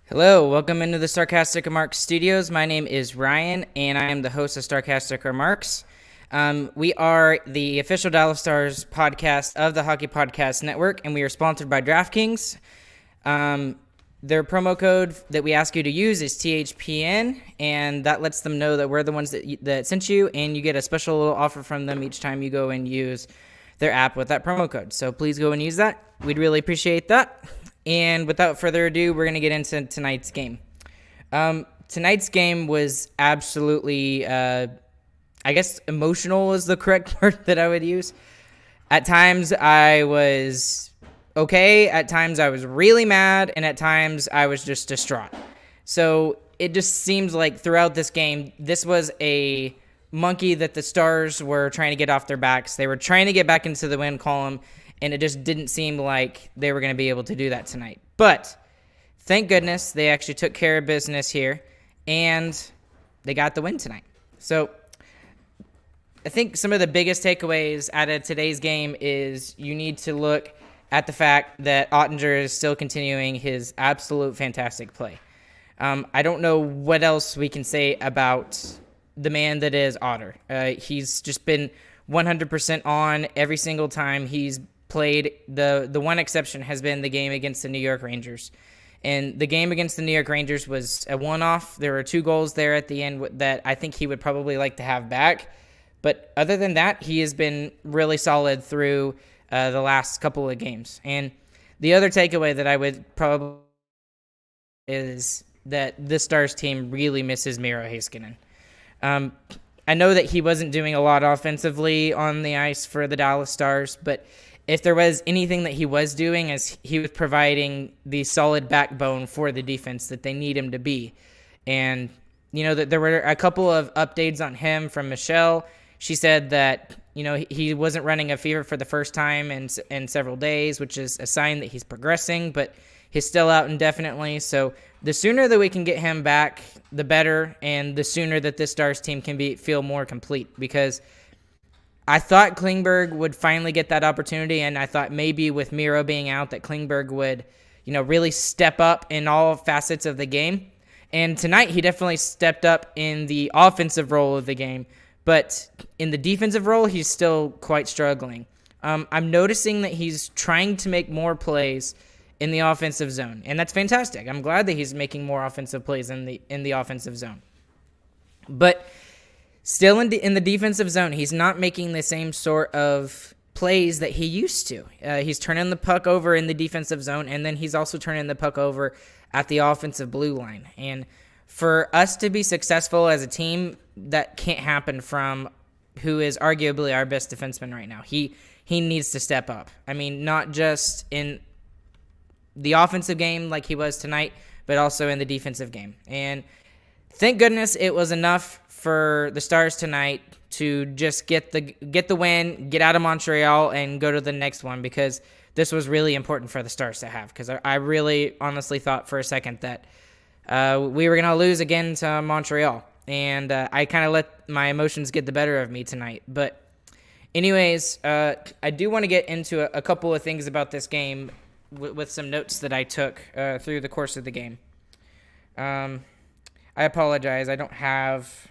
Hello, welcome into the Sarcastic Remarks Studios. My name is Ryan, and I am the host of Sarcastic Remarks. We are the official Dallas Stars podcast of the Hockey Podcast Network, and we are sponsored by DraftKings. Their promo code that we ask you to use is THPN, and that lets them know that we're the ones that sent you, and you get a special little offer from them each time you go and use their app with that promo code. So please go and use that. We'd really appreciate that. And without further ado, we're going to get into tonight's game. Tonight's game was absolutely, I guess emotional is the correct word that I would use. At times, I was okay. At times, I was really mad. And at times, I was just distraught. So it just seems like throughout this game, this was a monkey that the Stars were trying to get off their backs. They were trying to get back into the win column, and it just didn't seem like they were going to be able to do that tonight. But thank goodness they actually took care of business here, and they got the win tonight. So I think some of the biggest takeaways out of today's game is you need to look at the fact that Ottinger is still continuing his absolute fantastic play. I don't know what else we can say about the man that is Otter. He's just been 100% on every single time he's played. The one exception has been the game against the New York Rangers. And the game against the New York Rangers was a one-off. There were 2 goals there at the end that I think he would probably like to have back. But other than that, he has been really solid through the last couple of games. And the other takeaway that I would probably is that this Stars team really misses Miro Heiskanen. I know that he wasn't doing a lot offensively on the ice for the Dallas Stars, but if there was anything that he was doing, is he was providing the solid backbone for the defense that they need him to be. And, you know, that there were a couple of updates on him from Michelle. She said that, you know, he wasn't running a fever for the first time in several days, which is a sign that he's progressing, but he's still out indefinitely. So the sooner that we can get him back, the better, and the sooner that this Stars team can feel more complete, because I thought Klingberg would finally get that opportunity, and I thought maybe with Miro being out that Klingberg would, you know, really step up in all facets of the game. And tonight he definitely stepped up in the offensive role of the game, but in the defensive role he's still quite struggling. I'm noticing that he's trying to make more plays in the offensive zone, and that's fantastic. I'm glad that he's making more offensive plays in the offensive zone. But still in the defensive zone, he's not making the same sort of plays that he used to. He's turning the puck over in the defensive zone, and then he's also turning the puck over at the offensive blue line. And for us to be successful as a team, that can't happen from who is arguably our best defenseman right now. He needs to step up. I mean, not just in the offensive game like he was tonight, but also in the defensive game. And thank goodness it was enough for the Stars tonight to just get the win, get out of Montreal, and go to the next one, because this was really important for the Stars to have, because I really honestly thought for a second that we were going to lose again to Montreal. And I kind of let my emotions get the better of me tonight. But anyways, I do want to get into a couple of things about this game with some notes that I took through the course of the game. I apologize. I don't have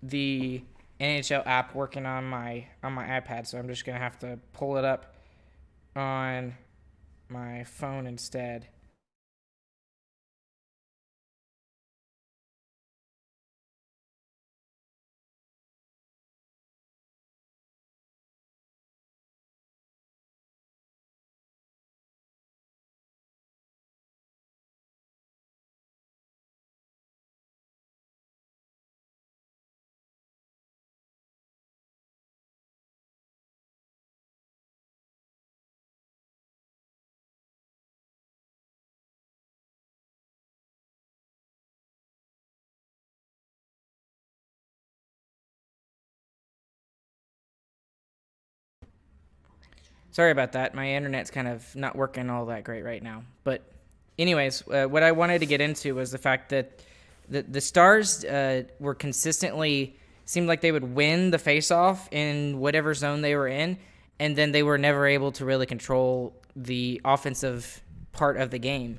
the NHL app working on my iPad, so I'm just going to have to pull it up on my phone instead. Sorry about that. My internet's kind of not working all that great right now. But anyways, what I wanted to get into was the fact that the Stars were consistently, seemed like they would win the faceoff in whatever zone they were in, and then they were never able to really control the offensive part of the game.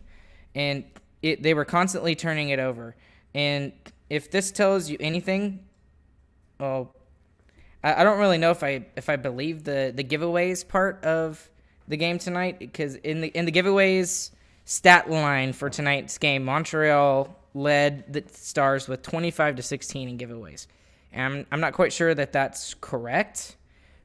And they were constantly turning it over. And if this tells you anything, well, I don't really know if I believe the giveaways part of the game tonight, because in the giveaways stat line for tonight's game, Montreal led the Stars with 25-16 in giveaways. And I'm not quite sure that that's correct,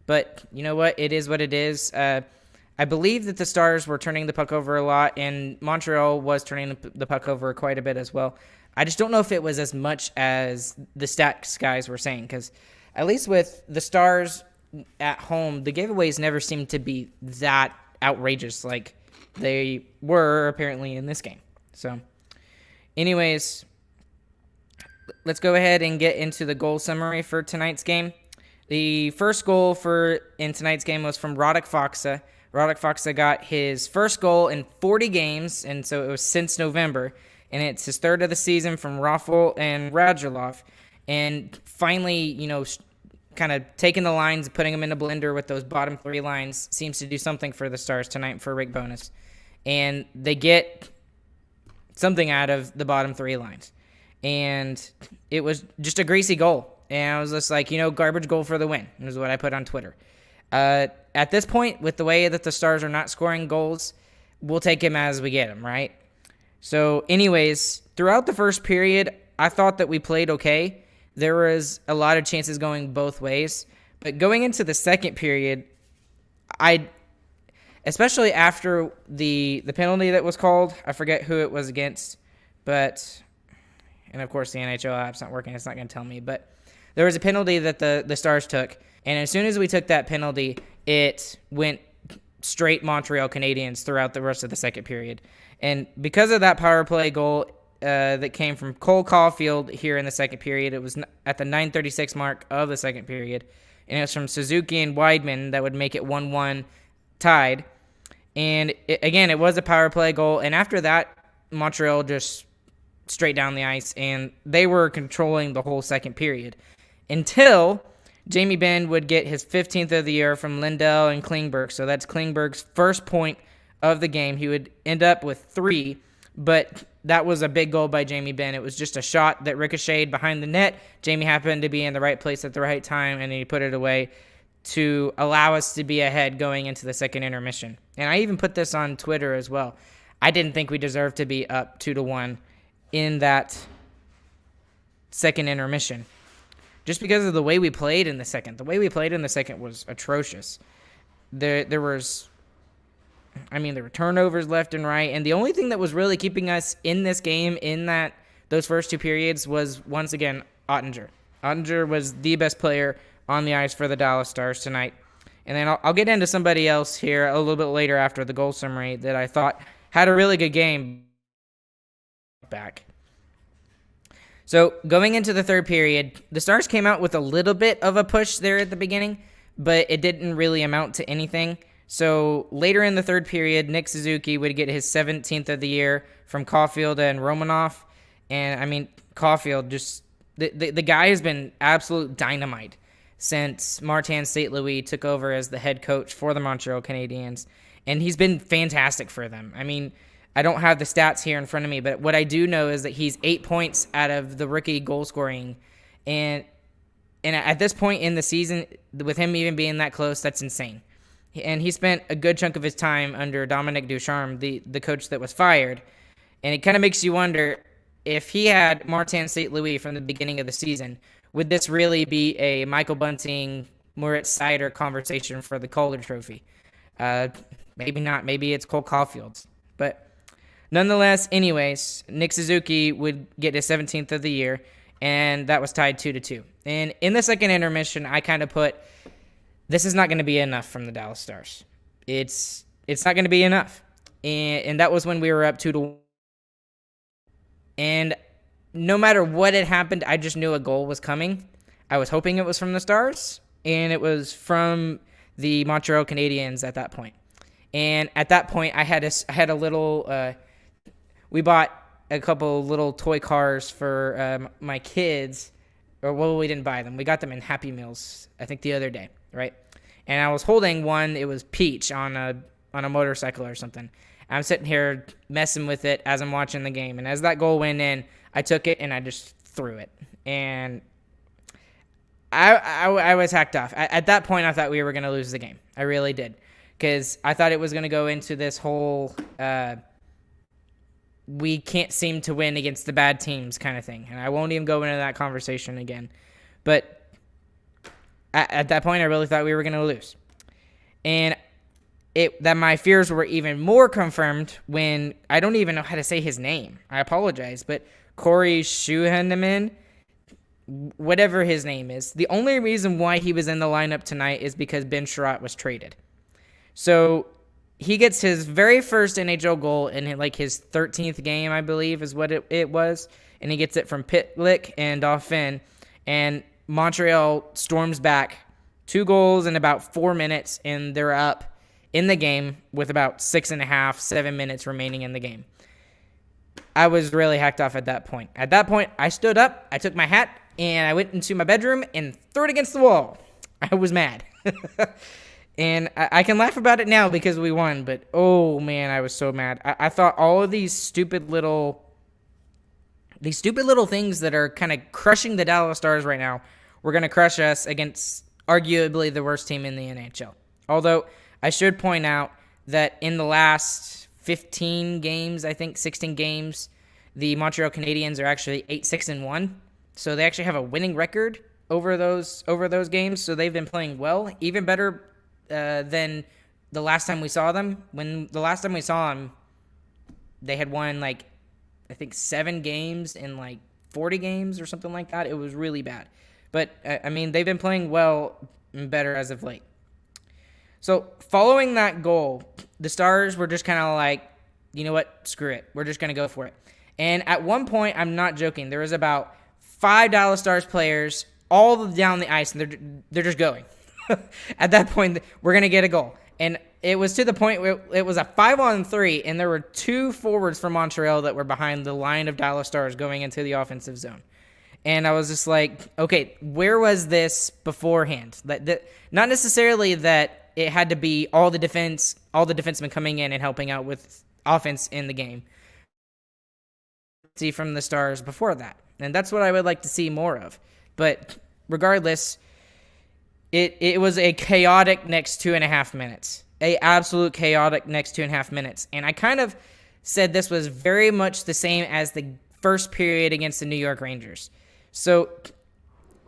but you know what? It is what it is. I believe that the Stars were turning the puck over a lot, and Montreal was turning the puck over quite a bit as well. I just don't know if it was as much as the stats guys were saying, because at least with the Stars at home, the giveaways never seemed to be that outrageous like they were apparently in this game. So, anyways, let's go ahead and get into the goal summary for tonight's game. The first goal in tonight's game was from Radek Faksa. Radek Faksa got his first goal in 40 games, and so it was since November, and it's his third of the season from Raffl and Radulov. And finally, kind of taking the lines, putting them in a blender with those bottom three lines seems to do something for the Stars tonight for Rick Bowness. And they get something out of the bottom three lines. And it was just a greasy goal. And I was just like, garbage goal for the win, is what I put on Twitter. At this point, with the way that the Stars are not scoring goals, we'll take him as we get him, right? So anyways, throughout the first period, I thought that we played okay. There was a lot of chances going both ways. But going into the second period, especially after the penalty that was called, I forget who it was against, and of course the NHL app's not working, it's not going to tell me, but there was a penalty that the Stars took, and as soon as we took that penalty, it went straight Montreal Canadiens throughout the rest of the second period. And because of that power play goal that came from Cole Caulfield here in the second period, it was at the 9:36 mark of the second period, and it was from Suzuki and Weidman that would make it 1-1 tied. And it was a power play goal, and after that, Montreal just straight down the ice, and they were controlling the whole second period until Jamie Benn would get his 15th of the year from Lindell and Klingberg. So that's Klingberg's first point of the game. He would end up with 3, but that was a big goal by Jamie Benn. It was just a shot that ricocheted behind the net. Jamie happened to be in the right place at the right time, and he put it away to allow us to be ahead going into the second intermission. And I even put this on Twitter as well. I didn't think we deserved to be up 2-1 in that second intermission, just because of the way we played in the second. The way we played in the second was atrocious. There were turnovers left and right, and the only thing that was really keeping us in this game in those first two periods was, once again, Ottinger. Ottinger was the best player on the ice for the Dallas Stars tonight. And then I'll get into somebody else here a little bit later after the goal summary that I thought had a really good game back. So going into the third period, the Stars came out with a little bit of a push there at the beginning, but it didn't really amount to anything. So later in the third period, Nick Suzuki would get his 17th of the year from Caulfield and Romanoff. And, Caulfield, just the guy has been absolute dynamite since Martin St. Louis took over as the head coach for the Montreal Canadiens. And he's been fantastic for them. I don't have the stats here in front of me, but what I do know is that he's 8 points out of the rookie goal scoring. And at this point in the season, with him even being that close, that's insane. And he spent a good chunk of his time under Dominique Ducharme, the coach that was fired. And it kind of makes you wonder, if he had Martin St. Louis from the beginning of the season, would this really be a Michael Bunting, Moritz Seider conversation for the Calder Trophy? Maybe not. Maybe it's Cole Caulfield's. But nonetheless, anyways, Nick Suzuki would get his 17th of the year, and that was tied 2-2. And in the second intermission, I kind of put, this is not going to be enough from the Dallas Stars. It's not going to be enough. And that was when we were up 2-1. And no matter what had happened, I just knew a goal was coming. I was hoping it was from the Stars, and it was from the Montreal Canadiens at that point. And at that point, I had a little. We bought a couple little toy cars for my kids, we didn't buy them. We got them in Happy Meals, I think, the other day, right? And I was holding one. It was Peach on a motorcycle or something. I'm sitting here messing with it as I'm watching the game. And as that goal went in, I took it and I just threw it. And I was hacked off. At that point, I thought we were going to lose the game. I really did. Because I thought it was going to go into this whole we can't seem to win against the bad teams kind of thing. And I won't even go into that conversation again. But at that point, I really thought we were going to lose. And that my fears were even more confirmed when I don't even know how to say his name. I apologize. But Corey Schuhaneman, whatever his name is, the only reason why he was in the lineup tonight is because Ben Sherratt was traded. So he gets his very first NHL goal in like his 13th game, I believe is what it was. And he gets it from Pitlick and Dauphin. And Montreal storms back 2 goals in about 4 minutes, and they're up in the game with about 6.5, 7 minutes remaining in the game. I was really hacked off at that point. At that point, I stood up, I took my hat, and I went into my bedroom and threw it against the wall. I was mad. And I can laugh about it now because we won, but oh man, I was so mad. I thought all of these stupid little things that are kind of crushing the Dallas Stars right now were going to crush us against arguably the worst team in the NHL. Although I should point out that in the last 15 games, I think 16 games, the Montreal Canadiens are actually 8-6-1. So they actually have a winning record over those games. So they've been playing well, even better than the last time we saw them. When the last time we saw them, they had won like I think 7 games in like 40 games or something like that. It was really bad. But I mean, they've been playing well and better as of late. So following that goal, the Stars were just kind of like, you know what, screw it. We're just going to go for it. And at one point, I'm not joking, there was about 5 Dallas Stars players all down the ice, and they're just going. At that point, we're going to get a goal. And it was to the point where it was a 5-on-3, and there were 2 forwards from Montreal that were behind the line of Dallas Stars going into the offensive zone. And I was just like, okay, where was this beforehand? Not necessarily that it had to be all the defensemen coming in and helping out with offense in the game. See from the Stars before that. And that's what I would like to see more of. But regardless, it was a chaotic next 2.5 minutes. A absolute chaotic next 2.5 minutes. And I kind of said this was very much the same as the first period against the New York Rangers. So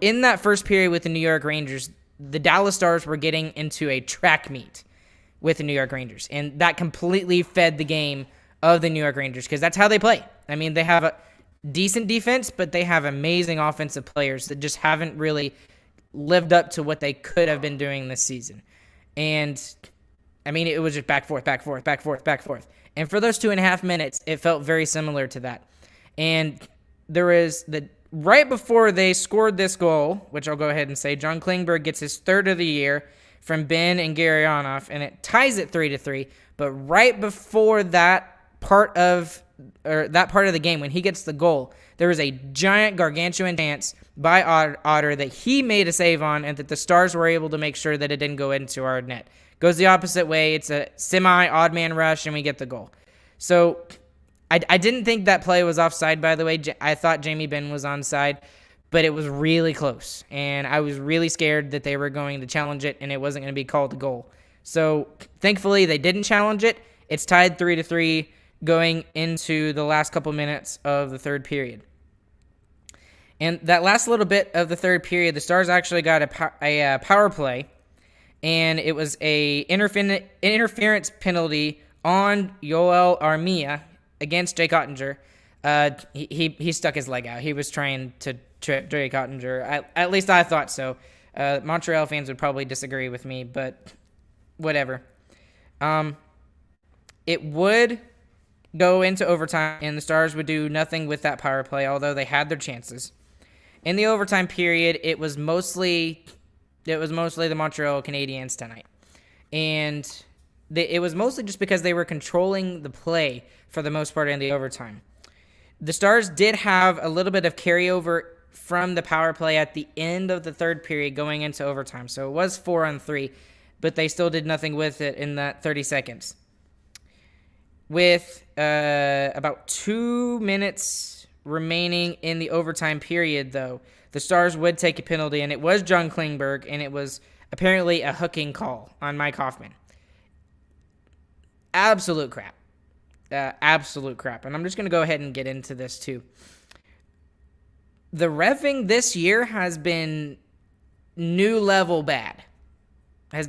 in that first period with the New York Rangers, the Dallas Stars were getting into a track meet with the New York Rangers. And that completely fed the game of the New York Rangers because that's how they play. I mean, they have a decent defense, but they have amazing offensive players that just haven't really lived up to what they could have been doing this season. And, I mean, it was just back, forth. And for those 2.5 minutes, it felt very similar to that. And there was right before they scored this goal, which I'll go ahead and say, John Klingberg gets his 3rd of the year from Ben and Garyanov, and it ties it 3-3. But right before that part of the game, when he gets the goal, there was a giant gargantuan chance by Otter that he made a save on, and that the Stars were able to make sure that it didn't go into our net. Goes the opposite way. It's a semi-odd man rush, and we get the goal. So I didn't think that play was offside, by the way. I thought Jamie Benn was onside, but it was really close. And I was really scared that they were going to challenge it and it wasn't going to be called a goal. So thankfully, they didn't challenge it. It's tied 3-3 going into the last couple minutes of the third period. And that last little bit of the third period, the Stars actually got a power play, and it was a interference penalty on Yoel Armia against Jake Ottinger. He stuck his leg out. He was trying to trip Jake Ottinger. At least I thought so. Montreal fans would probably disagree with me, but whatever. It would go into overtime, and the Stars would do nothing with that power play, although they had their chances. In the overtime period, it was mostly the Montreal Canadiens tonight. And it was mostly just because they were controlling the play for the most part in the overtime. The Stars did have a little bit of carryover from the power play at the end of the third period going into overtime. So it was 4-on-3, but they still did nothing with it in that 30 seconds. with about 2 minutes remaining in the overtime period, though, the Stars would take a penalty, and it was John Klingberg, and it was apparently a hooking call on Mike Hoffman. Absolute crap. Absolute crap. And I'm just going to go ahead and get into this, too. The reffing this year has been new level bad. And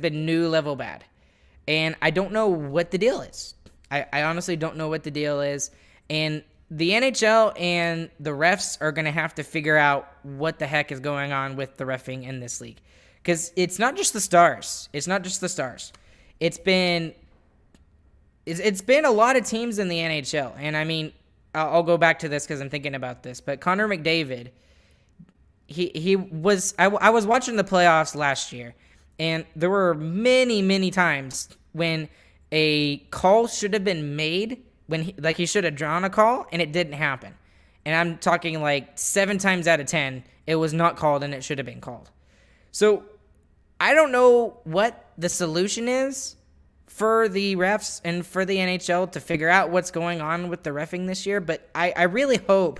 I don't know what the deal is. I honestly don't know what the deal is. And the NHL and the refs are going to have to figure out what the heck is going on with the reffing in this league. Because it's not just the Stars. It's been a lot of teams in the NHL. And I mean, I'll go back to this because I'm thinking about this. But Connor McDavid, I was watching the playoffs last year. And there were many, many times when a call should have been made, when he should have drawn a call, and it didn't happen. And I'm talking like 7 times out of 10, it was not called and it should have been called. So I don't know what the solution is for the refs and for the NHL to figure out what's going on with the reffing this year, but I really hope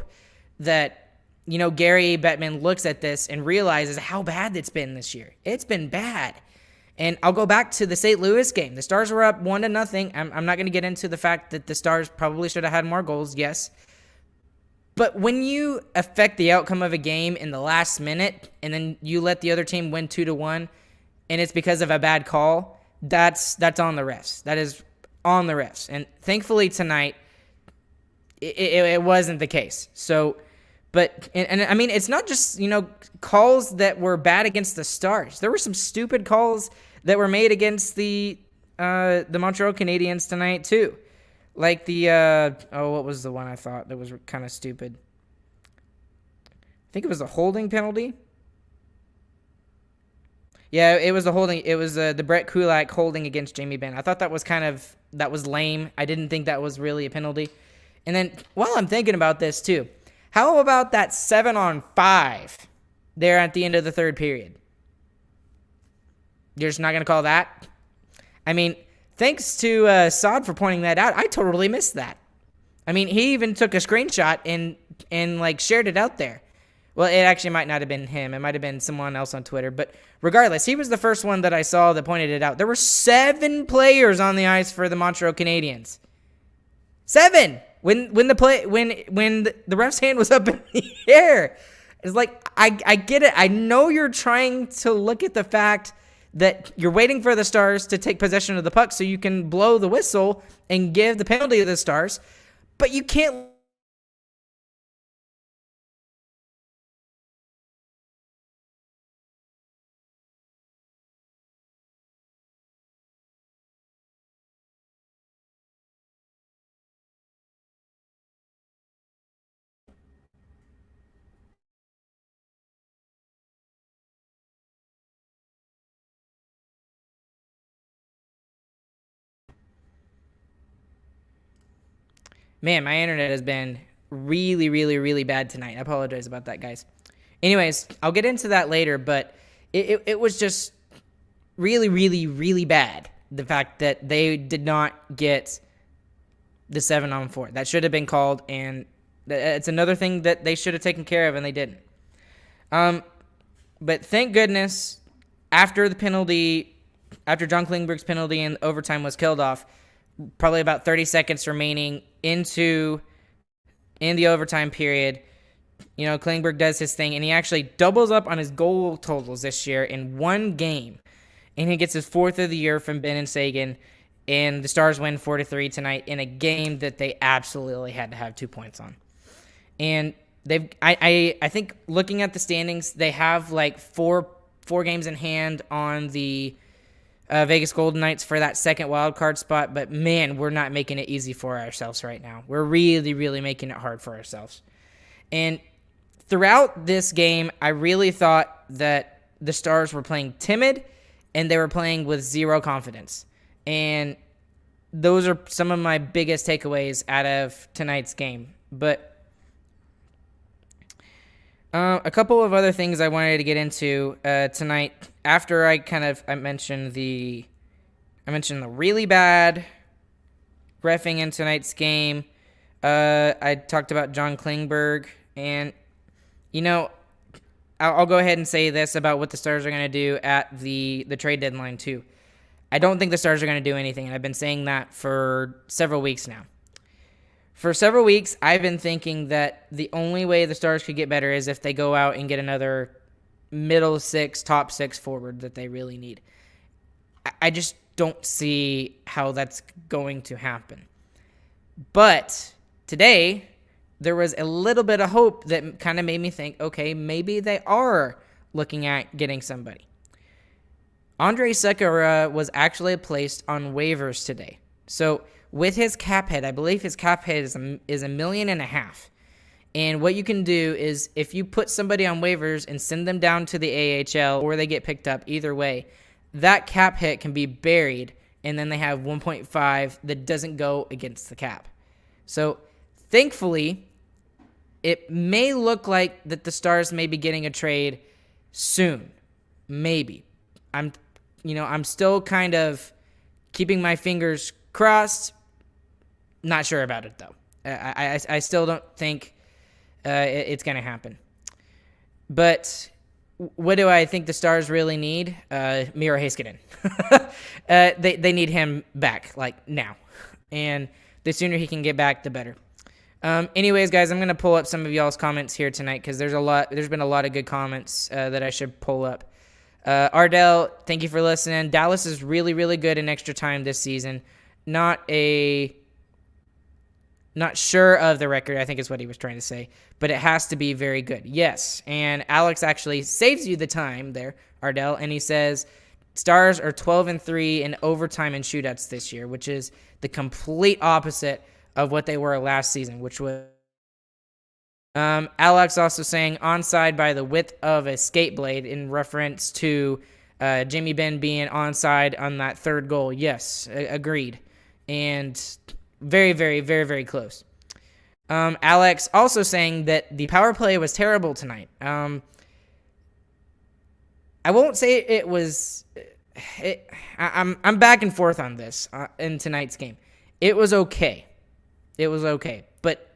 that, Gary Bettman looks at this and realizes how bad it's been this year. It's been bad. And I'll go back to the St. Louis game. The Stars were up 1-0. I'm not going to get into the fact that the Stars probably should have had more goals, yes. But when you affect the outcome of a game in the last minute and then you let the other team win 2-1 and it's because of a bad call, that's on the refs. That is on the refs. And thankfully tonight, it wasn't the case. So, but I mean, it's not just, calls that were bad against the Stars. There were some stupid calls that were made against the Montreal Canadiens tonight too. Like what was the one I thought that was kind of stupid? I think it was a holding penalty. Yeah, it was the holding. It was the Brett Kulak holding against Jamie Benn. I thought that was lame. I didn't think that was really a penalty. And then while I'm thinking about this too, how about that 7-on-5 there at the end of the third period? You're just not going to call that? I mean, thanks to Sod for pointing that out. I totally missed that. I mean, he even took a screenshot and like shared it out there. Well, it actually might not have been him. It might have been someone else on Twitter. But regardless, he was the first one that I saw that pointed it out. There were 7 players on the ice for the Montreal Canadiens. 7! When the ref's hand was up in the air. It's like, I get it. I know you're trying to look at the fact that you're waiting for the Stars to take possession of the puck so you can blow the whistle and give the penalty to the Stars, but you can't. Man, my internet has been really, really, really bad tonight. I apologize about that, guys. Anyways, I'll get into that later, but it was just really, really, really bad, the fact that they did not get the 7-on-4. That should have been called, and it's another thing that they should have taken care of, and they didn't. But thank goodness, after John Klingberg's penalty and overtime was killed off, probably about 30 seconds remaining in the overtime period, Klingberg does his thing, and he actually doubles up on his goal totals this year in one game, and he gets his 4th of the year from Ben and Sagan, and the Stars win 4-3 tonight in a game that they absolutely had to have 2 points on. And I think looking at the standings, they have like four games in hand on the Vegas Golden Knights for that second wild card spot, but man, we're not making it easy for ourselves right now. We're really, really making it hard for ourselves. And throughout this game, I really thought that the Stars were playing timid and they were playing with zero confidence. And those are some of my biggest takeaways out of tonight's game. But a couple of other things I wanted to get into tonight. After I mentioned the really bad reffing in tonight's game. I talked about John Klingberg, and I'll go ahead and say this about what the Stars are going to do at the trade deadline too. I don't think the Stars are going to do anything, and I've been saying that for several weeks now. For several weeks, I've been thinking that the only way the Stars could get better is if they go out and get another middle six, top six forward that they really need. I just don't see how that's going to happen. But today, there was a little bit of hope that kind of made me think, okay, maybe they are looking at getting somebody. Andrei Sekera was actually placed on waivers today. So with his cap hit, I believe his cap hit is $1.5 million. And what you can do is if you put somebody on waivers and send them down to the AHL or they get picked up, either way, that cap hit can be buried, and then they have 1.5 that doesn't go against the cap. So thankfully, it may look like that the Stars may be getting a trade soon. Maybe. I'm still kind of keeping my fingers crossed. Not sure about it, though. I still don't think it's going to happen. But what do I think the Stars really need? Miro Heiskanen. They need him back, like, now. And the sooner he can get back, the better. Anyways, guys, I'm going to pull up some of y'all's comments here tonight because there's been a lot of good comments that I should pull up. Ardell, thank you for listening. Dallas is really, really good in extra time this season. Not sure of the record, I think is what he was trying to say, but it has to be very good. Yes, and Alex actually saves you the time there, Ardell, and he says Stars are 12-3 in overtime and shootouts this year, which is the complete opposite of what they were last season, which was Alex also saying onside by the width of a skate blade in reference to Jamie Benn being onside on that third goal. Yes, agreed. And very, very, very, very close. Alex also saying that the power play was terrible tonight. I won't say it was. I'm back and forth on this in tonight's game. It was okay. It was okay, but.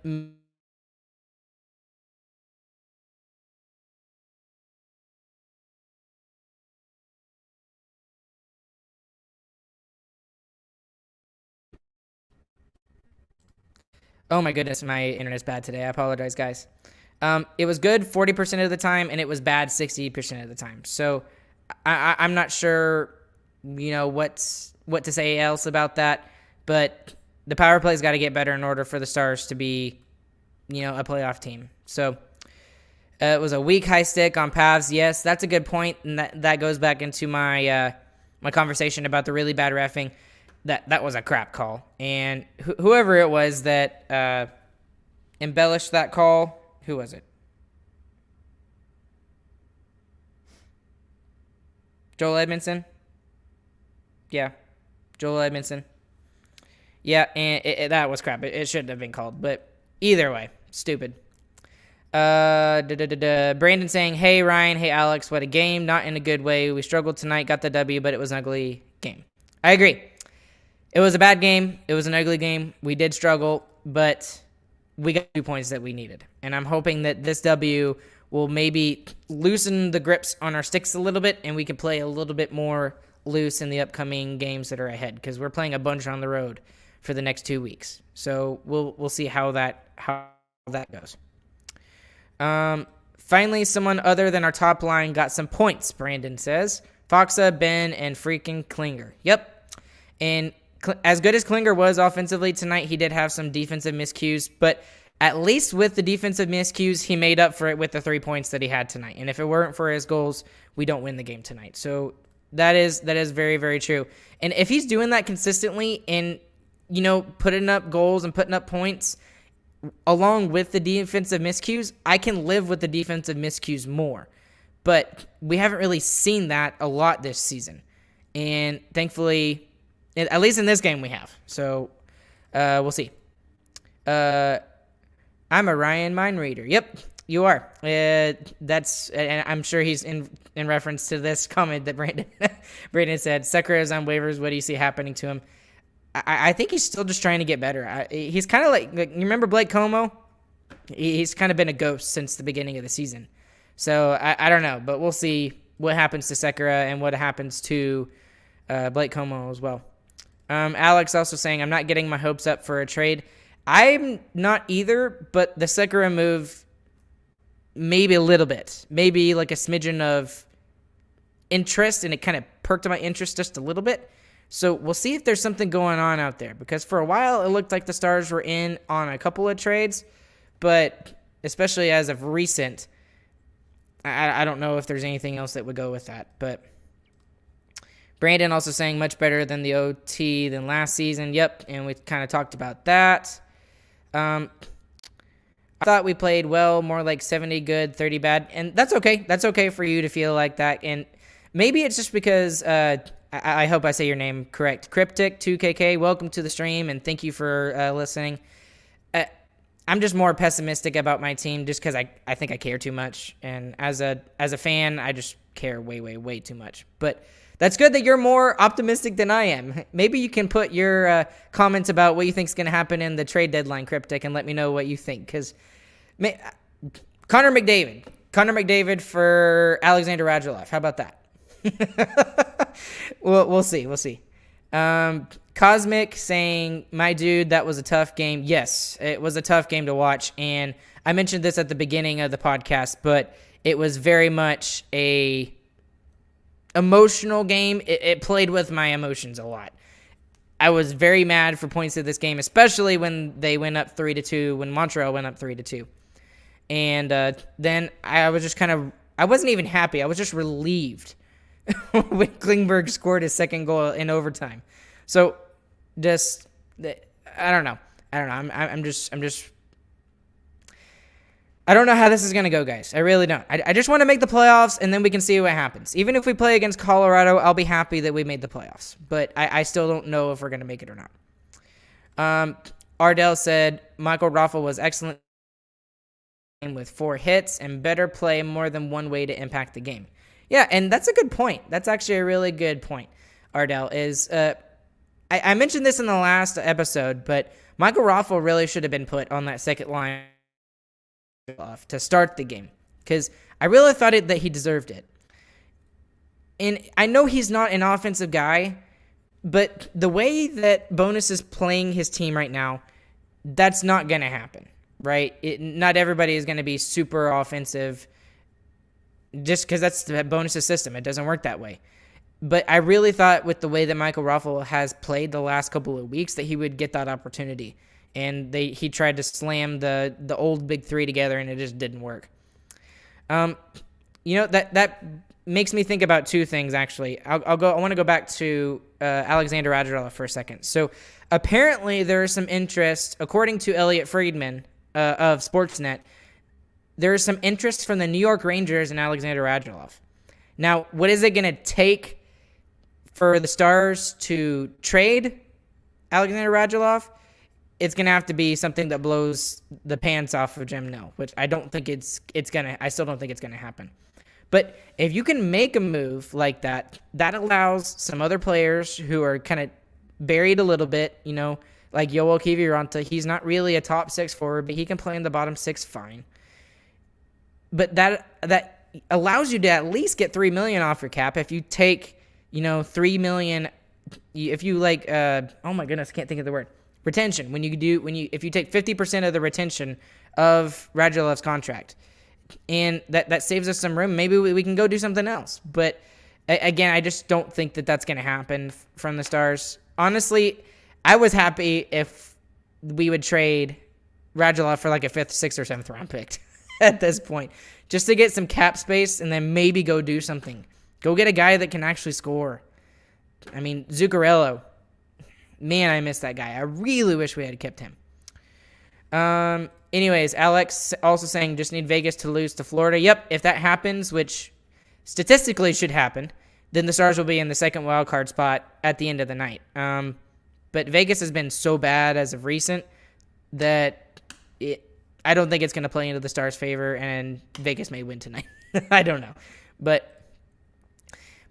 Oh my goodness, my internet's bad today. I apologize, guys. It was good 40% of the time, and it was bad 60% of the time. So I'm not sure, what to say else about that. But the power play's got to get better in order for the Stars to be, a playoff team. So it was a weak high stick on Pavs. Yes, that's a good point, and that goes back into my my conversation about the really bad reffing. That was a crap call. And whoever it was that embellished that call, who was it? Joel Edmondson? Yeah, Joel Edmondson. Yeah, and that was crap. It shouldn't have been called. But either way, stupid. Brandon saying, hey, Ryan, hey, Alex, what a game. Not in a good way. We struggled tonight, got the W, but it was an ugly game. I agree. It was a bad game. It was an ugly game. We did struggle, but we got 2 points that we needed. And I'm hoping that this W will maybe loosen the grips on our sticks a little bit, and we can play a little bit more loose in the upcoming games that are ahead, because we're playing a bunch on the road for the next 2 weeks. So we'll see how that goes. Finally, someone other than our top line got some points, Brandon says. Foxa, Ben, and freaking Klinger. Yep. And as good as Klinger was offensively tonight, he did have some defensive miscues, but at least with the defensive miscues, he made up for it with the 3 points that he had tonight. And if it weren't for his goals, we don't win the game tonight. So that is very, very true. And if he's doing that consistently and, putting up goals and putting up points along with the defensive miscues, I can live with the defensive miscues more. But we haven't really seen that a lot this season. And thankfully, at least in this game we have. So we'll see. I'm a Ryan mind reader. Yep, you are. And I'm sure he's in reference to this comment that Brandon said. Sekera is on waivers. What do you see happening to him? I think he's still just trying to get better. He's kind of like you remember Blake Como? He's kind of been a ghost since the beginning of the season. So I don't know, but we'll see what happens to Sekera and what happens to Blake Como as well. Alex also saying, I'm not getting my hopes up for a trade. I'm not either, but the Sekera move, maybe a little bit. Maybe like a smidgen of interest, and it kind of perked my interest just a little bit. So we'll see if there's something going on out there, because for a while it looked like the Stars were in on a couple of trades, but especially as of recent, I don't know if there's anything else that would go with that. But Brandon also saying much better than the OT than last season. Yep, and we kind of talked about that. I thought we played well, more like 70 good, 30 bad, and that's okay. That's okay for you to feel like that, and maybe it's just because I hope I say your name correct. Cryptic2KK, welcome to the stream, and thank you for listening. I'm just more pessimistic about my team just because I think I care too much, and as a fan, I just care way too much. But that's good that you're more optimistic than I am. Maybe you can put your comments about what you think is going to happen in the trade deadline, Cryptic, and let me know what you think. Because Connor McDavid for Alexander Radulov. How about that? We'll see. Cosmic saying, my dude, that was a tough game. Yes, it was a tough game to watch, and I mentioned this at the beginning of the podcast, but it was very much a emotional game. It played with my emotions a lot. I was very mad for points of this game, especially when they went up 3-2, when Montreal went up 3-2. And then I was just I wasn't even happy. I was just relieved when Klingberg scored his second goal in overtime. So, I don't know. I'm just I don't know how this is going to go, guys. I really don't. I just want to make the playoffs, and then we can see what happens. Even if we play against Colorado, I'll be happy that we made the playoffs. But I still don't know if we're going to make it or not. Ardell said, Michael Raffle was excellent with 4 hits and better play more than one way to impact the game. Yeah, and that's a good point. That's actually a really good point, Ardell, is I mentioned this in the last episode, but Michael Raffle really should have been put on that second line to start the game, because I really thought that he deserved it. And I know he's not an offensive guy, but the way that Bonus is playing his team right now, that's not going to happen, right? Not everybody is going to be super offensive just because that's the Bonus' system. It doesn't work that way. But I really thought with the way that Michael Raffle has played the last couple of weeks that he would get that opportunity. And he tried to slam the old big three together, and it just didn't work. That makes me think about two things, actually. I want to go back to Alexander Radulov for a second. So apparently there is some interest, according to Elliot Friedman of Sportsnet, there is some interest from the New York Rangers in Alexander Radulov. Now, what is it going to take for the Stars to trade Alexander Radulov? It's going to have to be something that blows the pants off of Jim Nill, which I don't think I still don't think it's going to happen. But if you can make a move like that, that allows some other players who are kind of buried a little bit, like Yoel Kiviranta. He's not really a top 6 forward, but he can play in the bottom 6 fine. But that allows you to at least get $3 million off your cap. If you take, $3 million, if you oh my goodness, I can't think of the word. Retention. If you take 50% of the retention of Radulov's contract, and that saves us some room, maybe we can go do something else. But again, I just don't think that that's going to happen from the Stars. Honestly, I was happy if we would trade Radulov for like a 5th, 6th, or 7th round pick at this point, just to get some cap space and then maybe go do something. Go get a guy that can actually score. I mean, Zuccarello. Man, I miss that guy. I really wish we had kept him. Anyways, Alex also saying just need Vegas to lose to Florida. Yep, if that happens, which statistically should happen, then the Stars will be in the second wild card spot at the end of the night. But Vegas has been so bad as of recent that I don't think it's going to play into the Stars' favor, and Vegas may win tonight. I don't know. But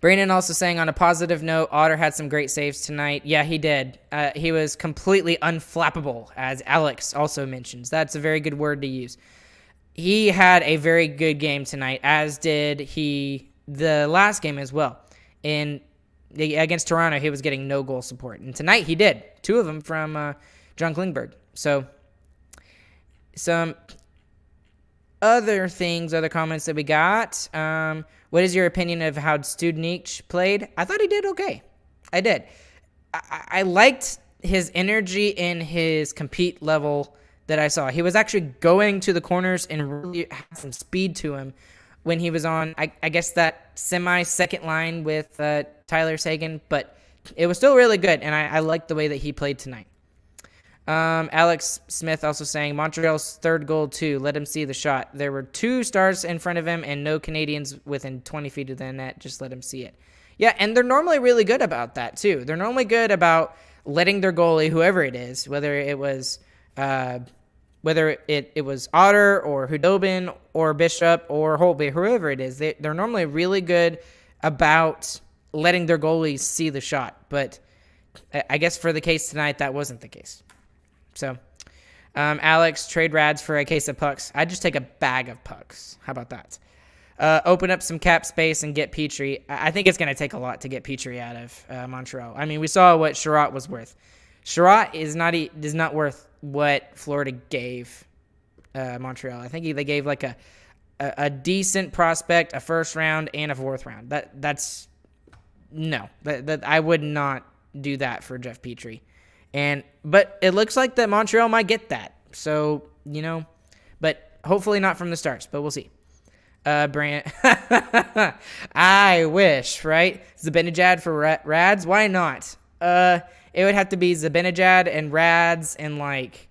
Brandon also saying, on a positive note, Otter had some great saves tonight. Yeah, he did. He was completely unflappable, as Alex also mentions. That's a very good word to use. He had a very good game tonight, as did he the last game as well. Against Toronto, he was getting no goal support. And tonight he did. 2 of them from John Klingberg. So some other comments that we got. What is your opinion of how Studenic played? I thought he did okay. I did. I liked his energy and his compete level that I saw. He was actually going to the corners and really had some speed to him when he was on, I guess, that semi-second line with Tyler Seguin. But it was still really good, and I liked the way that he played tonight. Alex Smith also saying, Montreal's third goal too. Let him see the shot. There were 2 stars in front of him and no Canadians within 20 feet of the net. Just let him see it. Yeah, and they're normally really good about that too. They're normally good about letting their goalie, whoever it is, whether it was Otter or Hudobin or Bishop or Holtby, whoever it is, they're normally really good about letting their goalies see the shot. But I guess for the case tonight, that wasn't the case. So, Alex, trade Rads for a case of pucks. I'd just take a bag of pucks. How about that? Open up some cap space and get Petrie. I think it's going to take a lot to get Petrie out of Montreal. I mean, we saw what Sherratt was worth. Sherratt is not worth what Florida gave Montreal. I think they gave like a decent prospect, a first round, and a fourth round. That's no. That I would not do that for Jeff Petrie. But it looks like that Montreal might get that. So, but hopefully not from the Stars, but we'll see. Brand, I wish, right? Zibanejad for Rads? Why not? It would have to be Zibanejad and Rads and like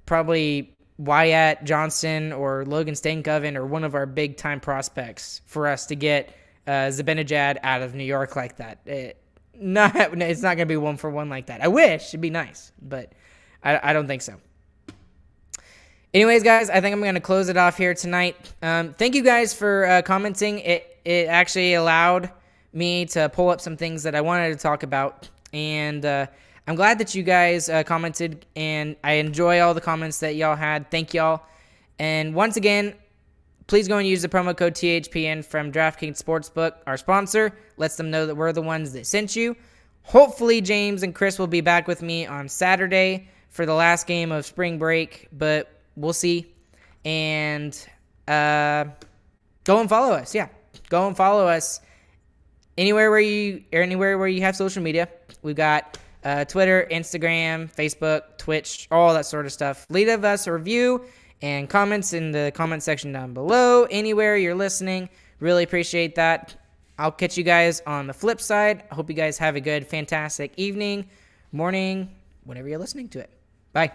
probably Wyatt Johnson or Logan Stankoven or one of our big time prospects for us to get Zibanejad out of New York like that. It's not going to be 1-for-1 like that. I wish. It'd be nice, but I don't think so. Anyways, guys, I think I'm going to close it off here tonight. Thank you guys for commenting. It actually allowed me to pull up some things that I wanted to talk about, and I'm glad that you guys commented, and I enjoy all the comments that y'all had. Thank y'all. And once again, please go and use the promo code THPN from DraftKings Sportsbook, our sponsor. Lets them know that we're the ones that sent you. Hopefully, James and Chris will be back with me on Saturday for the last game of spring break, but we'll see. And go and follow us. Yeah, go and follow us anywhere where you have social media. We've got Twitter, Instagram, Facebook, Twitch, all that sort of stuff. Leave us a review and comments in the comment section down below. Anywhere you're listening, really appreciate that. I'll catch you guys on the flip side. I hope you guys have a good, fantastic evening, morning, whenever you're listening to it. Bye.